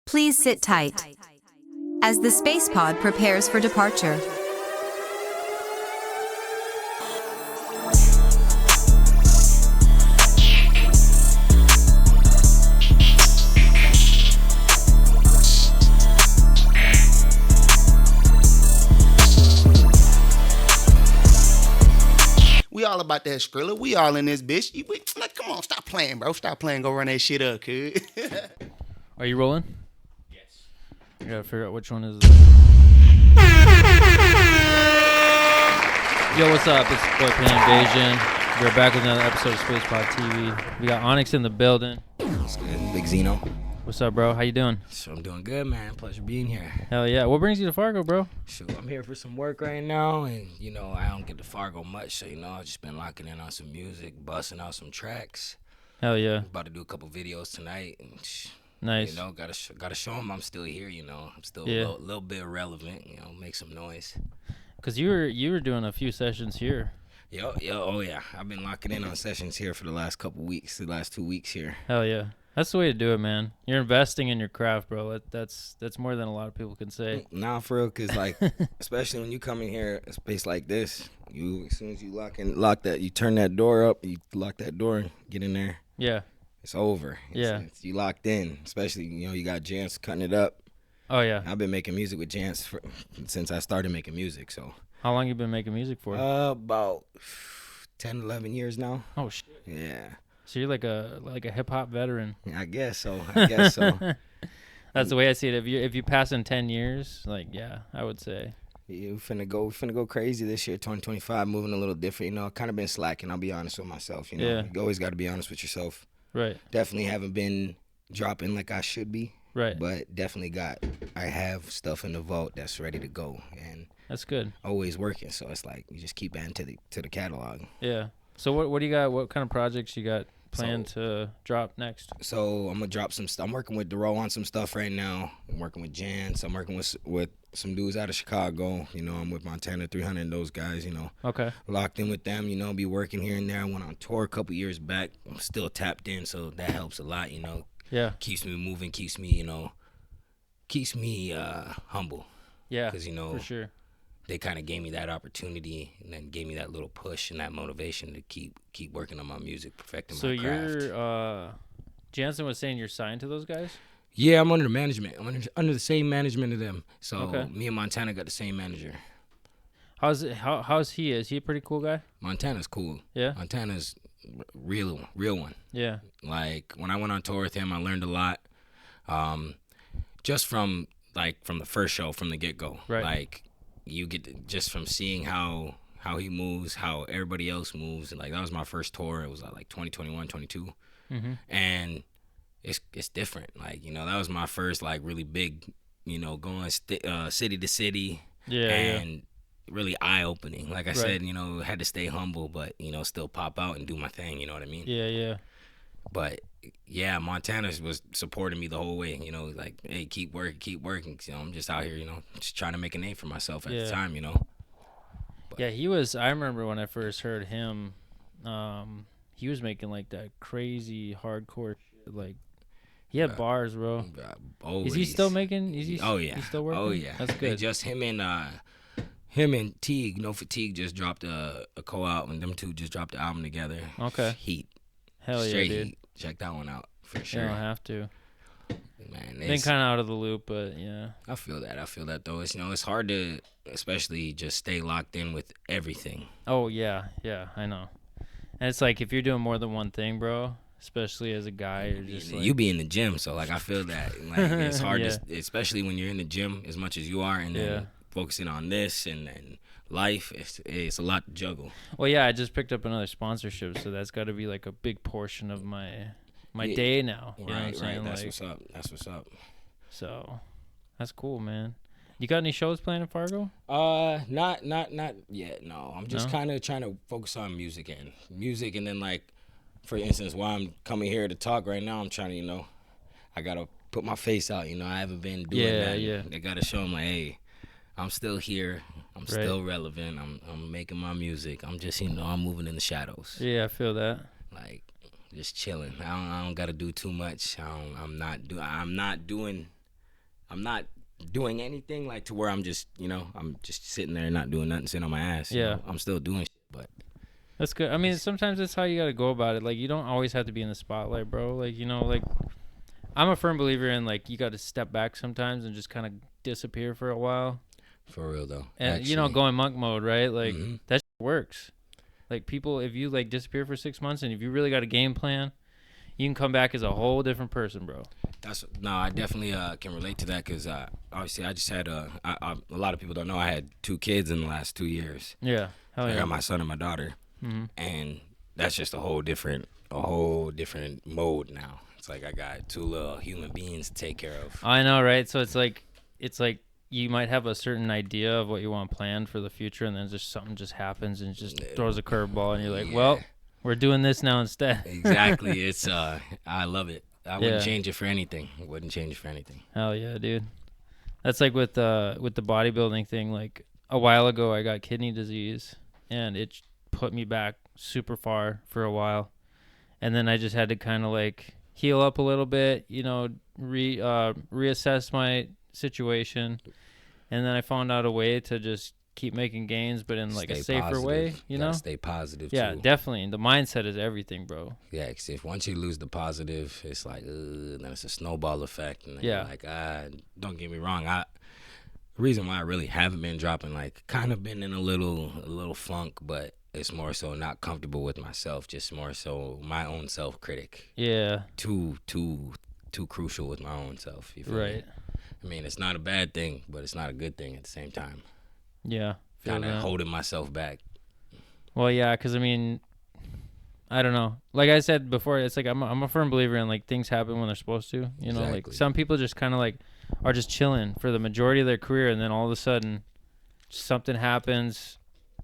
Please sit tight as the SpacePod prepares for departure. We all about that Skrilla. We all in this bitch. Like, come on, stop playing, bro. Stop playing. Go run that shit up, kid. Are you rolling? Yes. I gotta figure out which one is. Yo, what's up? It's Boy Pin Invasion. We're back with another episode of SpacePod TV. We got Onyx in the building. What's good, Big Zeno? What's up, bro? How you doing? So I'm doing good, man. Pleasure being here. Hell yeah. What brings you to Fargo, bro? Shoot, I'm here for some work right now, and I don't get to Fargo much, so I've just been locking in on some music, busting out some tracks. Hell yeah. About to do a couple videos tonight, and Nice. gotta show them I'm still here. I'm still a little bit relevant. Make some noise. Cause you were doing a few sessions here. Oh yeah. I've been locking in on sessions here for the last 2 weeks here. Hell yeah. That's the way to do it, man. You're investing in your craft, bro. That's more than a lot of people can say. Nah, for real, cause especially when you come in here, a space like this, as soon as you lock that, you turn that door up, you lock that door, get in there. Yeah. It's over. You locked in. Especially you got Jance cutting it up. Oh yeah. I've been making music with Jance since I started making music. So. How long you been making music for? About 10, 11 years now. Oh shit. Yeah. So you're like a hip hop veteran. I guess so. That's the way I see it. If you pass in 10 years, I would say. Yeah, we finna go crazy this year, 2025, moving a little different. I've kind of been slacking. I'll be honest with myself. Yeah. You always got to be honest with yourself. Right. Definitely haven't been dropping like I should be. Right. But definitely I have stuff in the vault that's ready to go, and that's good. Always working. So it's like you just keep adding to the catalog. Yeah. So what do you got? What kind of projects you got planned to drop next? So I'm gonna drop some stuff. I'm working with Dero on some stuff right now. I'm working with Jance. I'm working with some dudes out of Chicago. I'm with Montana 300 and those guys. Okay. Locked in with them. Be working here and there. I went on tour a couple years back. I'm still tapped in, so that helps a lot. Yeah. Keeps me moving. Keeps me humble. Yeah. Because for sure. They kind of gave me that opportunity and then gave me that little push and that motivation to keep working on my music, perfecting my craft. So you're, Jansen was saying you're signed to those guys? Yeah, I'm under the management. I'm under the same management of them. So okay. Me and Montana got the same manager. How's he? Is he a pretty cool guy? Montana's cool. Yeah? Montana's real one. Yeah. Like, when I went on tour with him, I learned a lot. Just from the first show, from the get-go. Right. Like, you get just from seeing how he moves, how everybody else moves. And that was my first tour. It was like 2021, 22. Mm-hmm. And it's different. That was my first really big, going city to city. Yeah. And really eye opening. Like I said, had to stay humble, but still pop out and do my thing. You know what I mean? Yeah. But yeah, Montana was supporting me the whole way. Hey, keep working. I'm just out here, just trying to make a name for myself at the time. But, yeah, he was. I remember when I first heard him. He was making that crazy hardcore shit. He had bars, bro. Always. Is he still making? Oh yeah. He's still working? Oh yeah. That's good. Just him and Teague. No Fatigue just dropped a co-op, and them two just dropped the album together. Okay. Heat. Hell Straight yeah, dude. Heat. Check that one out for sure. Yeah, I have to. Man, been kind of out of the loop, but yeah. I feel that though. It's hard to, especially just stay locked in with everything. Oh yeah, I know. And it's if you're doing more than one thing, bro. Especially as a guy, you're just you be in the gym, so I feel that it's hard to, especially when you're in the gym as much as you are, and then focusing on this and life. It's a lot to juggle. Well, yeah, I just picked up another sponsorship, so that's got to be a big portion of my day now. You know what I'm saying? That's what's up. So, that's cool, man. You got any shows planned in Fargo? Not yet. No, I'm just kind of trying to focus on music, and then for instance, while I'm coming here to talk right now, I'm trying to, I gotta put my face out. I haven't been doing that. Yeah. I gotta show them hey, I'm still here. I'm still relevant. I'm making my music. I'm just I'm moving in the shadows. Yeah, I feel that. Just chilling. I don't gotta do too much. I'm not doing I'm not doing anything like to where I'm just, I'm just sitting there not doing nothing, sitting on my ass. You know? I'm still doing shit, but that's good. I mean, sometimes that's how you got to go about it. Like, you don't always have to be in the spotlight, bro. Like, like I'm a firm believer in, like, you got to step back sometimes and just kind of disappear for a while. For real, though. And, actually, going monk mode, right? Like, that shit works. Like, people, if you, like, disappear for 6 months and if you really got a game plan, you can come back as a whole different person, bro. I definitely can relate to that because obviously I just had a lot of people don't know I had 2 kids in the last 2 years. Yeah, hell yeah. I got my son and my daughter, and that's just a whole different mode now. It's like I got 2 little human beings to take care of. I know, right? So it's like you might have a certain idea of what you want planned for the future, and then something just happens and just throws a curveball, and you're like, well, we're doing this now instead. Exactly. It's I love it. I wouldn't change it for anything. Hell yeah, dude. That's like with the bodybuilding thing. Like a while ago, I got kidney disease, and it put me back super far for a while, and then I just had to kind of like heal up a little bit, reassess my situation, and then I found out a way to just keep making gains, but in like a safer way, Stay positive. Yeah, too. Definitely. The mindset is everything, bro. Yeah, because if once you lose the positive, it's like then it's a snowball effect, and then you're like, don't get me wrong, the reason why I really haven't been dropping, like, kind of been in a little funk, but it's more so not comfortable with myself, just more so my own self-critic. Yeah. Too crucial with my own self. You feel me? I mean, it's not a bad thing, but it's not a good thing at the same time. Yeah. Kind of holding myself back. Well, yeah, because I mean, I don't know. Like I said before, it's like I'm a firm believer in, like, things happen when they're supposed to. Exactly. Like some people just kind of like are just chilling for the majority of their career, and then all of a sudden something happens,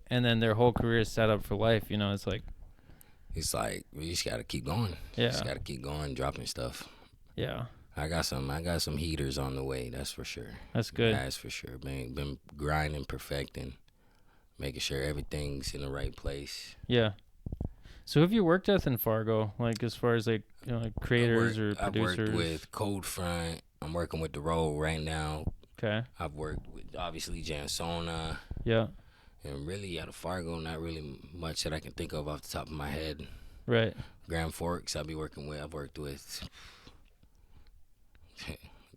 and then their whole career is set up for life. It's like we just gotta keep going. Yeah. Just gotta keep going, dropping stuff. Yeah. I got some heaters on the way. That's for sure. That's good. That's for sure. Been grinding, perfecting, making sure everything's in the right place. Yeah. So who have you worked with in Fargo? Like, as far as like creators or producers? I worked with Cold Front. I'm working with The Road right now. Okay. I've worked with obviously Jansona. Yeah. And really out of Fargo, not really much that I can think of off the top of my head. Right. Grand Forks. I've worked with.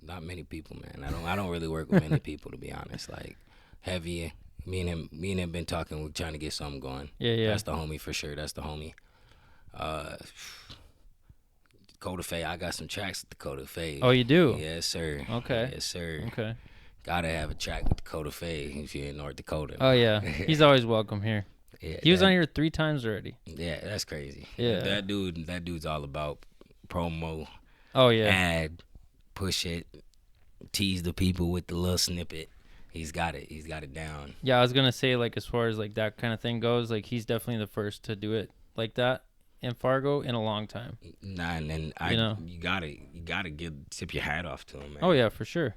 Not many people, man. I don't really work with many people, to be honest. Like, Heavy, me and him been talking. We're trying to get something going. Yeah. That's the homie for sure. That's the homie. Dakota Faye. I got some tracks with Dakota Faye. Oh, you do? Yes, sir. Okay. Yes, sir. Okay. Gotta have a track with Dakota Faye if you're in North Dakota. Oh yeah, he's always welcome here. Yeah, he was on here 3 times already. Yeah, that's crazy. Yeah. That dude's all about promo. Oh yeah. Ad. Push it, tease the people with the little snippet. He's got it down. Yeah, I was gonna say, like, as far as like that kind of thing goes, like, he's definitely the first to do it like that in Fargo in a long time. Nah, and you gotta tip your hat off to him, man. Oh yeah, for sure.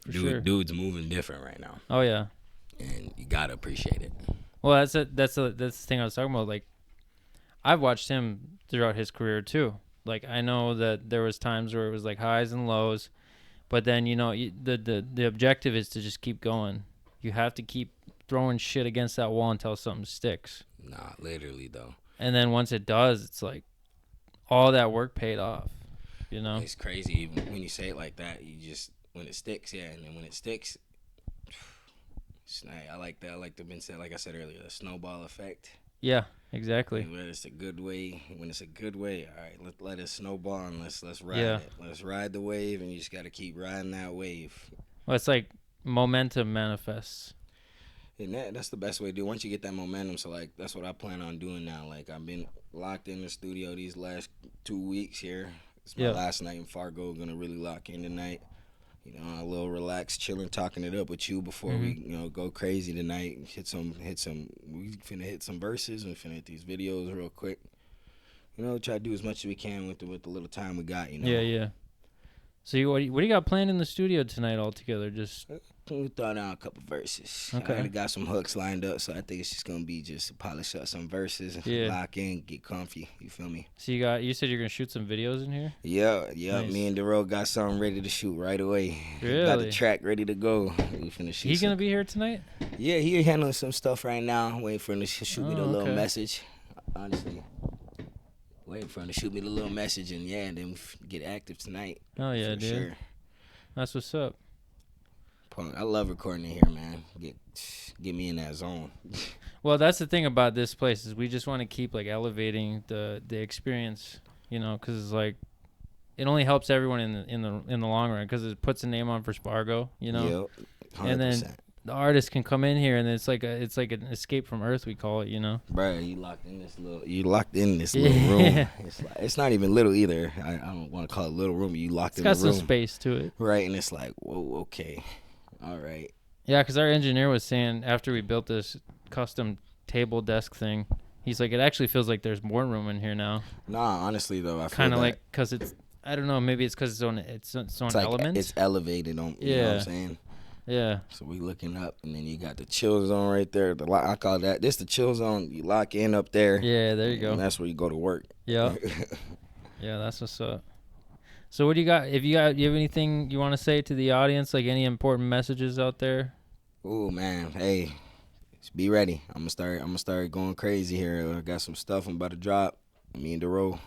Dude's moving different right now. Oh yeah. And you gotta appreciate it. Well, that's the thing I was talking about. Like, I've watched him throughout his career too. Like, I know that there was times where it was like highs and lows, but then the objective is to just keep going. You have to keep throwing shit against that wall until something sticks. Nah, literally though. And then once it does, it's like all that work paid off. It's crazy when you say it like that. You just when it sticks, and then when it sticks, I like that. I like the like I said earlier, the snowball effect. Yeah. Exactly. When it's a good way, all right, let it snowball and let's ride it. Let's ride the wave, and you just got to keep riding that wave. Well, it's like momentum manifests. And that's the best way to do it. Once you get that momentum, so like that's what I plan on doing now. Like, I've been locked in the studio these last 2 weeks here. It's my last night in Fargo. Gonna really lock in tonight. A little relaxed, chilling, talking it up with you before we, go crazy tonight. We finna hit some verses and finna hit these videos real quick. Try to do as much as we can with the little time we got. Yeah. So what do you got planned in the studio tonight altogether? Just We throw down a couple verses. Okay. I already got some hooks lined up, so I think it's just gonna be just polish up some verses, Yeah. lock in, get comfy. You feel me? So you said you're gonna shoot some videos in here? Yeah. Nice. Me and Darrell got something ready to shoot right away. Really? Got the track ready to go. We finna shoot. He gonna be here tonight? Yeah, he handling some stuff right now. Waiting for him to shoot me the little okay. message. Honestly, waiting for him to shoot me the little message, and and then get active tonight. Oh yeah, for dude. sure. That's what's up. I love recording in here, man. Get me in that zone. Well, that's the thing about this place is we just want to keep like elevating the experience, you know, because like it only helps everyone in the long run because it puts a name on for Spargo, you know. Yep. 100%. And then the artist can come in here and it's like an escape from Earth, we call it, you know. Bro, you locked in this little room. It's not even little either. I don't want to call it little room. You locked in the room. It's got some space to it. Right, and it's like, whoa, okay. All right. Yeah, because our engineer was saying after we built this custom table desk thing, he's like, it actually feels like there's more room in here now. Nah, honestly though, I feel kind of like because it's, I don't know, maybe it's because it's own like element. it's elevated on. You know what I'm saying? Yeah. So we looking up, and then you got the chill zone right there. I call that. This the chill zone. You lock in up there. Yeah, there you go. And that's where you go to work. Yeah. Yeah, that's what's up. So what do you got? If you have anything you want to say to the audience, like any important messages out there? Oh man, hey, just be ready. I'm gonna start going crazy here. I got some stuff I'm about to drop. Me and Darrell,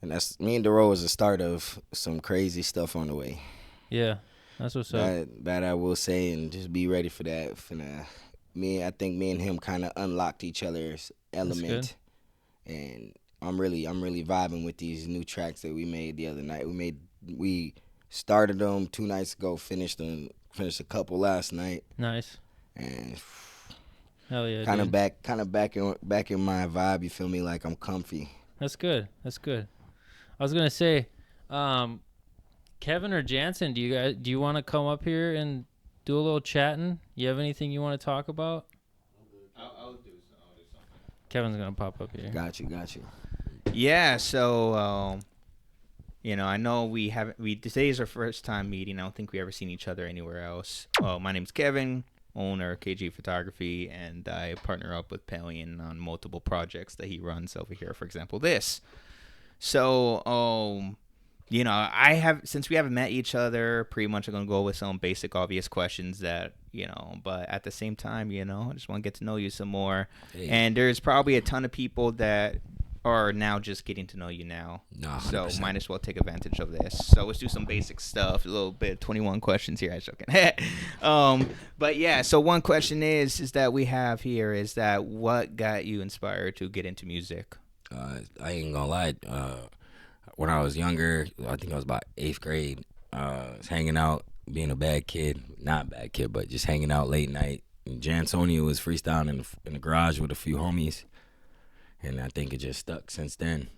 and is the start of some crazy stuff on the way. Yeah, that's what's up. That I will say, and just be ready for that. I think me and him kind of unlocked each other's element, and I'm really vibing with these new tracks that we made the other night. We started them 2 nights ago, finished a couple last night. Nice. And hell yeah. Kind of back in my vibe. You feel me? Like I'm comfy. That's good. I was gonna say, Kevin or Jansen, do you want to come up here and do a little chatting? You have anything you want to talk about? I'll do something. Kevin's gonna pop up here. Got you. Yeah, so I know today is our first time meeting. I don't think we ever seen each other anywhere else. My name's Kevin, owner of KG Photography, and I partner up with Pelion on multiple projects that he runs over here. For example, this. So, since we haven't met each other, pretty much I'm gonna go with some basic, obvious questions that but at the same time, I just want to get to know you some more. Hey. And there's probably a ton of people that are now just getting to know you now. No, so might as well take advantage of this. So let's do some basic stuff. A little bit 21 questions here. I'm joking. But yeah, so one question is that we have here is that what got you inspired to get into music? I ain't gonna lie. When I was younger, I think I was about 8th grade. I was hanging out, being a bad kid. Not bad kid, but just hanging out late night. And Jansonia was freestyling in the garage with a few homies. And I think it just stuck since then.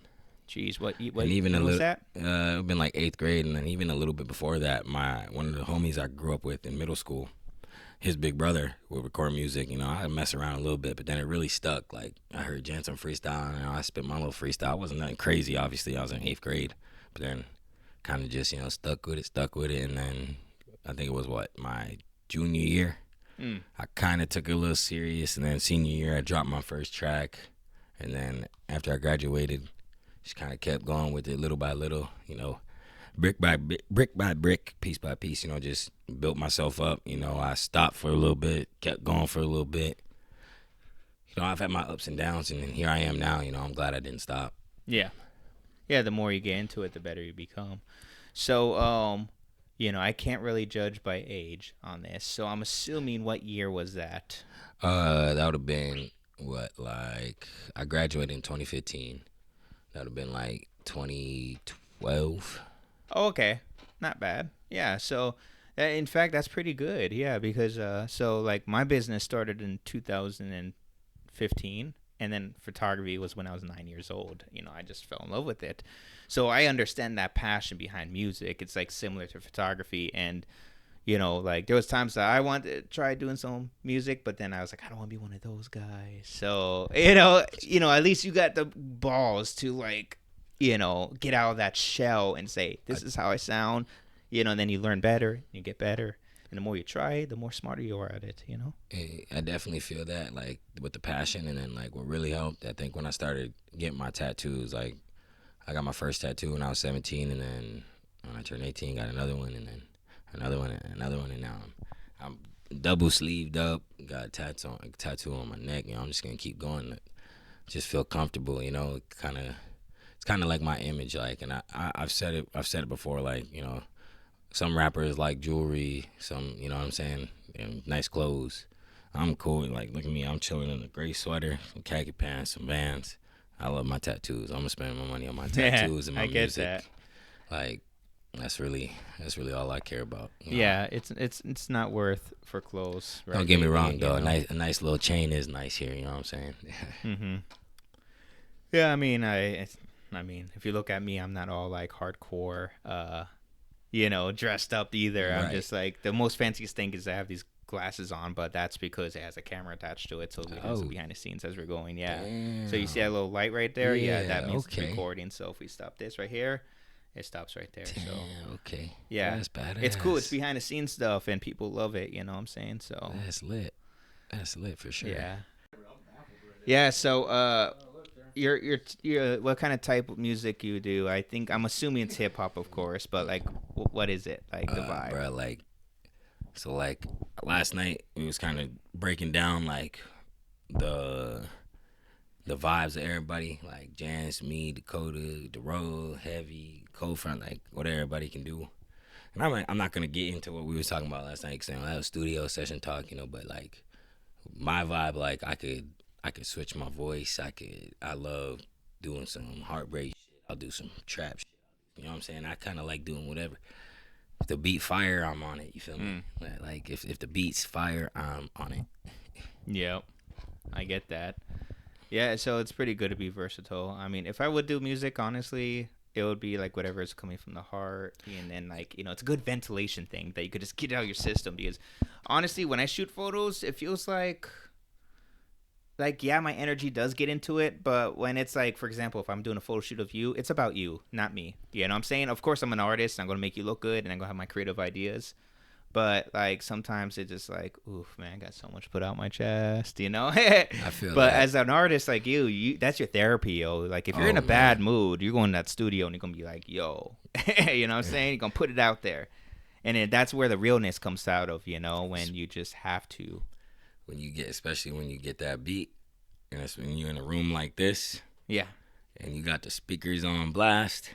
Jeez, what even was that? It's been like 8th grade, and then even a little bit before that, one of the homies I grew up with in middle school, his big brother would record music. I mess around a little bit, but then it really stuck. Like I heard Jansen freestyle, and I spit my little freestyle. It wasn't nothing crazy, obviously. I was in 8th grade, but then kind of just stuck with it, and then I think it was my junior year. I kind of took it a little serious, and then senior year I dropped my first track. And then after I graduated, just kind of kept going with it little by little, brick by brick, piece by piece, just built myself up. I stopped for a little bit, kept going for a little bit. I've had my ups and downs, and here I am now. I'm glad I didn't stop. Yeah. Yeah, the more you get into it, the better you become. So, I can't really judge by age on this. So I'm assuming what year was that? That would have been... I graduated in 2015. That would have been like 2012. Oh, okay. Not bad. Yeah, so in fact that's pretty good. Yeah, because my business started in 2015, and then photography was when I was 9 years old. I just fell in love with it. So I understand that passion behind music. It's like similar to photography, and there was times that I wanted to try doing some music, but then I was like, I don't want to be one of those guys. So, at least you got the balls to get out of that shell and say, this is how I sound, and then you learn better, you get better. And the more you try, the more smarter you are at it, you know? I definitely feel that, like, with the passion. And then, like, what really helped, I think, when I started getting my tattoos, like, I got my first tattoo when I was 17, and then when I turned 18, got another one, and then another one, and another one, and now I'm double sleeved up, got a tattoo on my neck. You know, I'm just gonna keep going, just feel comfortable. You know, it's kind of like my image, like, and I've said it before, like, you know, some rappers like jewelry, some, you know what I'm saying, and nice clothes. I'm cool. Like, look at me, I'm chilling in a gray sweater, some khaki pants, some Vans. I love my tattoos. I'm gonna spend my money on my tattoos and my music. That. Like, that's really all I care about. You know? Yeah, it's not worth for clothes. Right? Don't get me wrong, though. You know? A nice little chain is nice here. You know what I'm saying? Mm-hmm. Yeah, I mean, if you look at me, I'm not all like hardcore, you know, dressed up either. Right. I'm just like, the most fanciest thing is I have these glasses on, but that's because it has a camera attached to it, so we have some behind the scenes as we're going. Yeah. Damn. So you see that little light right there? Yeah, that means okay. it's recording. So if we stop this right here, it stops right there. Damn, So okay. yeah, That's badass. it's cool. It's behind the scenes stuff, and people love it. You know what I'm saying? So That's lit. That's lit for sure. yeah. Yeah. So you're what kind of type of music you do? I'm assuming it's hip hop, of course, but like, what is it like the vibe? Bro, like, so like last night we was kind of breaking down like the vibes of everybody, like Jans, me, Dakota, DeRoe, Heavy, Cold Front, like what everybody can do. And I'm not gonna get into what we was talking about last night, because that was studio session talk, you know. But like my vibe, like I could switch my voice. I love doing some heartbreak shit. I'll do some trap shit. You know what I'm saying? I kind of like doing whatever. If the beat fire, I'm on it. You feel me? Like if the beat's fire, I'm on it. Yep, I get that. Yeah, so it's pretty good to be versatile. I mean, if I would do music, honestly, it would be like whatever is coming from the heart, and then like, you know, it's a good ventilation thing that you could just get out of your system. Because honestly, when I shoot photos, it feels like yeah, my energy does get into it, but when it's like, for example, if I'm doing a photo shoot of you, it's about you, not me. You know what I'm saying? Of course, I'm an artist, and I'm going to make you look good, and I'm going to have my creative ideas. But like sometimes it's just like, oof, man, I got so much put out my chest, you know? I feel But that. as an artist like you, that's your therapy, yo. Like if you're in a bad mood, you're going to that studio and you're going to be like, yo, you know what I'm saying? You're going to put it out there. And then that's where the realness comes out of, you know, when you just have to. Especially when you get that beat, and it's when you're in a room like this, Yeah. and you got the speakers on blast,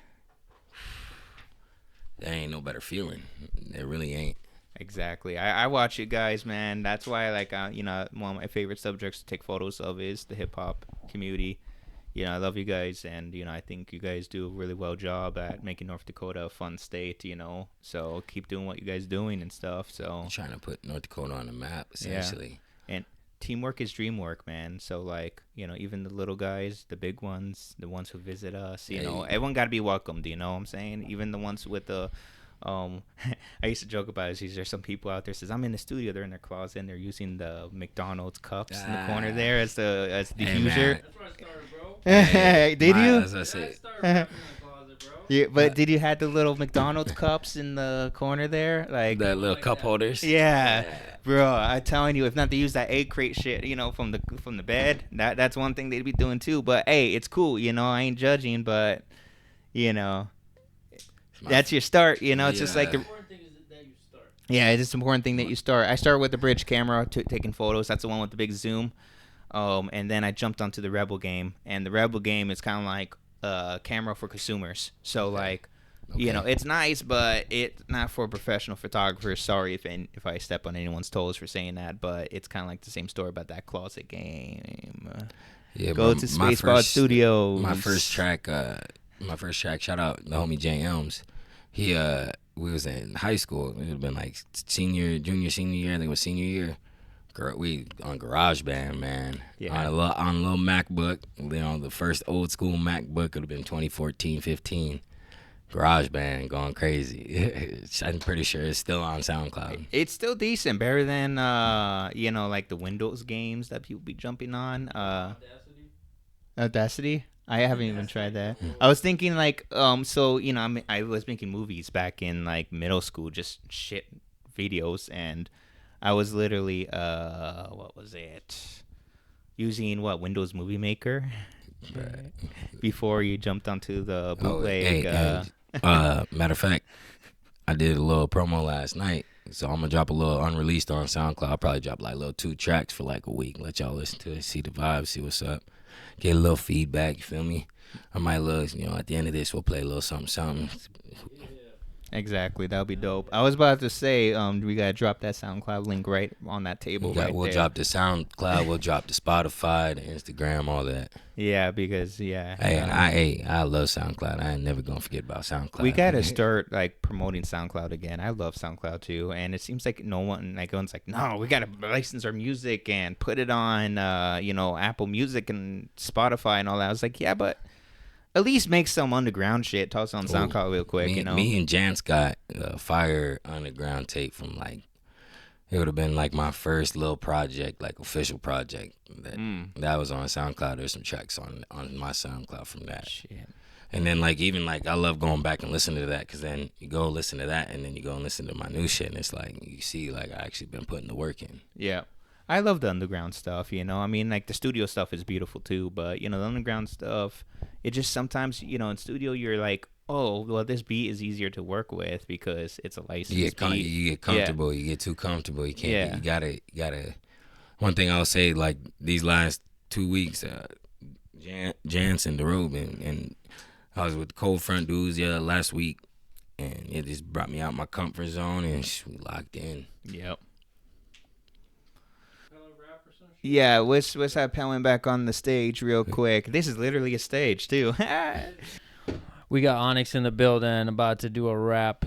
there ain't no better feeling. There really ain't. Exactly. I watch you guys, man. That's why, like, you know, one of my favorite subjects to take photos of is the hip hop community. You know, I love you guys, and you know, I think you guys do a really well job at making North Dakota a fun state. You know, so keep doing what you guys doing and stuff. So I'm trying to put North Dakota on the map, essentially. Yeah. And teamwork is dream work, man. So like, you know, even the little guys, the big ones, the ones who visit us, you know, everyone got to be welcomed. You know what I'm saying? Even the ones with the I used to joke about it. There's some people out there says I'm in the studio, they're in their closet and they're using the McDonald's cups in the corner there as the diffuser. That's where I started, bro. Did you? As I say, I started rapping in the closet, bro. Yeah, but did you have the little McDonald's cups in the corner there, like that little cup holders. Yeah, bro. I'm telling you, if not to use that egg crate shit, you know, from the bed, that's one thing they'd be doing too. But hey, it's cool, you know. I ain't judging, but you know, that's your start. You know, it's just like The important thing is that you start. yeah, it's just an important thing that you start. I started with the bridge camera, taking photos. That's the one with the big zoom. And then I jumped onto the Rebel game, and the Rebel game is kind of like a camera for consumers. So like, you know, it's nice, but it's not for professional photographers. Sorry if I step on anyone's toes for saying that, but it's kind of like the same story about that closet game. Yeah, Go to SpacePod Studios. My first track, shout out the homie Jay Elms. He we was in high school. It would have been like senior year. I think it was senior year. We on GarageBand, man. Yeah. On a little MacBook. You know, the first old school MacBook would have been 2014, 15. GarageBand going crazy. I'm pretty sure it's still on SoundCloud. It's still decent, better than you know, like the Windows games that people be jumping on. Audacity. I haven't even tried that. I was thinking like, so you know, I was making movies back in like middle school, just shit videos, and I was literally what was it? Using Windows Movie Maker before you jumped onto the bootleg. Matter of fact, I did a little promo last night, so I'm gonna drop a little unreleased on SoundCloud. I'll probably drop like little 2 tracks for like a week. Let y'all listen to it, see the vibe, see what's up, get a little feedback. You feel me? I might look, at the end of this, we'll play a little something. Exactly, that'll be dope. I was about to say, we gotta drop that SoundCloud link right on that table. We'll drop the SoundCloud, we'll drop the Spotify, the Instagram, all that. Yeah, because Hey, I love SoundCloud. I ain't never gonna forget about SoundCloud. We gotta start like promoting SoundCloud again. I love SoundCloud too, and it seems like everyone's like, no, we gotta license our music and put it on, Apple Music and Spotify and all that. I was like, yeah, but at least make some underground shit. Toss on SoundCloud real quick, Me and Jance got fire underground tape from it would have been like my first little project, like official project that was on SoundCloud. There's some tracks on my SoundCloud from that. Shit. And then I love going back and listening to that, because then you go listen to that and then you go and listen to my new shit, and it's like you see I actually been putting the work in. Yeah. I love the underground stuff, I mean, like the studio stuff is beautiful too, but the underground stuff, it just sometimes, in studio you're like, oh, well, this beat is easier to work with because it's a licensed beat. You get comfortable. Yeah. You get too comfortable. You can't. Yeah. You gotta. One thing I'll say, like these last 2 weeks, Jansen, the Robe, and I was with the Cold Front dudes last week, and it just brought me out my comfort zone, and we locked in. Yep. Yeah, let's have Pelin back on the stage real quick. This is literally a stage too. We got Onyx in the building, about to do a rap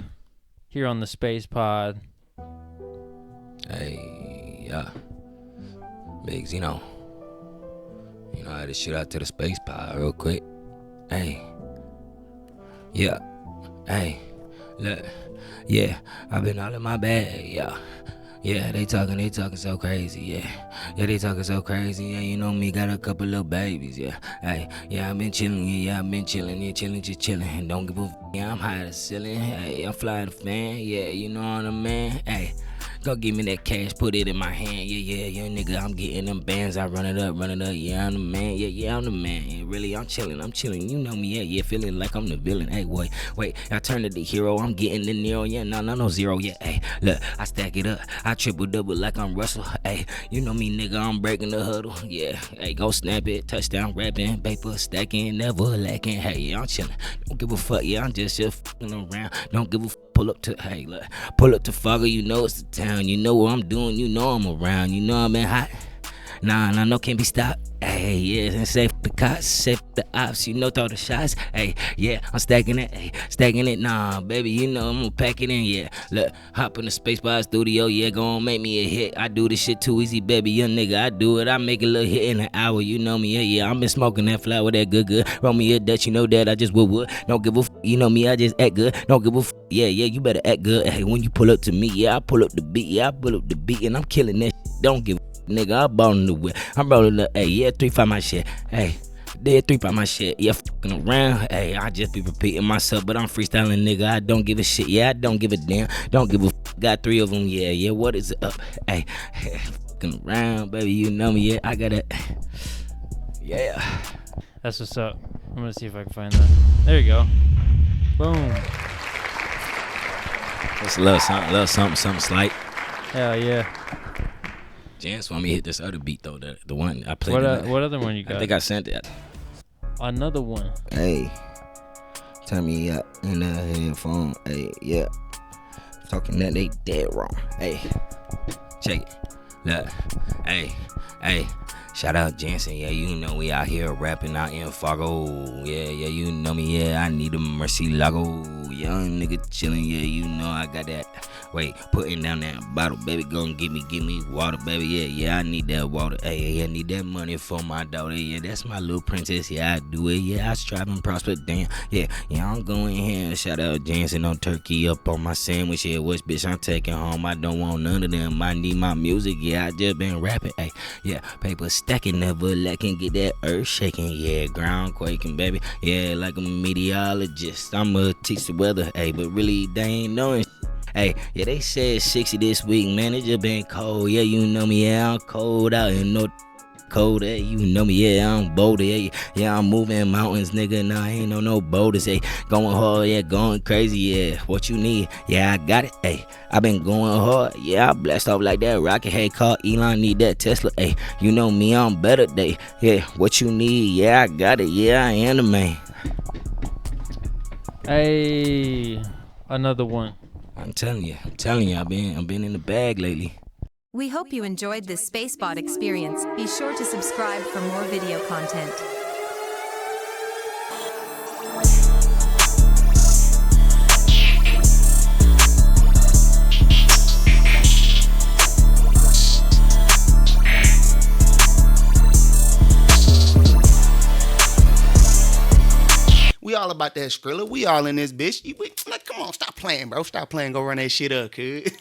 here on the SpacePod. Hey, yeah, Biggs, I had to shoot out to the SpacePod real quick. Hey, yeah, hey, look, yeah, I've been all in my bag, yeah. Yeah, they talking so crazy, yeah. Yeah, they talking so crazy, yeah, me, got a couple little babies, yeah. Hey, yeah, I've been chilling, just chilling. And don't give a yeah, I'm high to the ceiling, hey, I'm flying the fan, yeah, you know what I mean, hey. Go give me that cash, put it in my hand, yeah, nigga, I'm getting them bands, I run it up, yeah, I'm the man, yeah, I'm the man, yeah, really, I'm chilling, you know me, yeah, feeling like I'm the villain, hey, wait, I turn to the hero, I'm getting the Nero, yeah, no, zero, yeah, hey, look, I stack it up, I triple-double like I'm Russell, hey, you know me, nigga, I'm breaking the huddle, yeah, hey, go snap it, touchdown, rapping, paper, stacking, never lacking, hey, yeah, I'm chilling, don't give a fuck, yeah, I'm just fucking around, don't give a fuck. Pull up to Fargo, it's the town. You know what I'm doing, I'm around. I've been hot. Nah, no, can't be stopped. Hey, yeah, and safe the cops, safe the ops, throw the shots. Hey, yeah, I'm stacking it, nah, baby, I'm gonna pack it in, yeah. Look, hop in the SpacePod studio, yeah, gon' make me a hit. I do this shit too easy, baby, young nigga, I do it. I make a little hit in an hour, you know me, yeah, I'm been smoking that flower, that good. Roll me a Dutch, that I just would. Don't give a f, you know me, I just act good. Don't give a f, yeah, you better act good. Hey, when you pull up to me, yeah, I pull up the beat, and I'm killing that shit. Don't give a nigga, I'm balling the whip. I'm rolling the, hey, yeah, 3-5 my shit. Hey, dead 3-5 my shit. Yeah, fucking around. Hey, I just be repeating myself, but I'm freestyling, nigga. I don't give a shit. Yeah, I don't give a damn. Don't give a f. Got 3 of them. Yeah, what is it up? Hey, fucking around, baby. You know me. Yeah, I got it. Yeah. That's what's up. I'm gonna see if I can find that. There you go. Boom. It's a little something slight. Hell yeah. Jance want me to hit this other beat though, the one I played. What other one you got? I think I sent it. Another one. Hey, turn me up in the headphone. Hey, yeah, talking that they dead wrong. Hey, check it. Look, hey. Shout out Jansen, yeah, we out here rapping out in Fargo. Yeah, you know me, yeah, I need a Mercy Lago. Young nigga chillin', yeah, I got that. Wait, putting down that bottle, baby, gon' give me water, baby, yeah, I need that water. Hey, I need that money for my daughter, yeah, that's my little princess, yeah, I do it, yeah, I strive and prosper, damn, yeah, I'm going here. Shout out Jansen on turkey up on my sandwich, yeah, which bitch I'm taking home, I don't want none of them, I need my music, yeah, I just been rapping, hey, yeah, paper stacking, never lacking, get that earth shaking, yeah, ground quaking, baby, yeah, like a meteorologist, I'ma teach the weather, hey, but really they ain't knowing. Hey, yeah, they said 60 this week, man. It just been cold. Yeah, you know me, yeah, I'm cold out in North Cold, hey, you know me, yeah, I'm boulder, hey, yeah, I'm moving mountains, nigga, nah, I ain't on no boulders, hey, going hard, yeah, going crazy, yeah, what you need, yeah, I got it, hey, I been going hard, yeah, I blast off like that rocket, hey, call Elon, need that Tesla, hey, you know me, I'm better, day, yeah, what you need, yeah, I got it, yeah, I am the man. Hey, another one. I'm telling you, I've been in the bag lately. We hope you enjoyed this SpacePod experience. Be sure to subscribe for more video content. We all about that Skrilla. We all in this bitch. Like, come on, stop playing, bro. Stop playing. Go run that shit up, kid.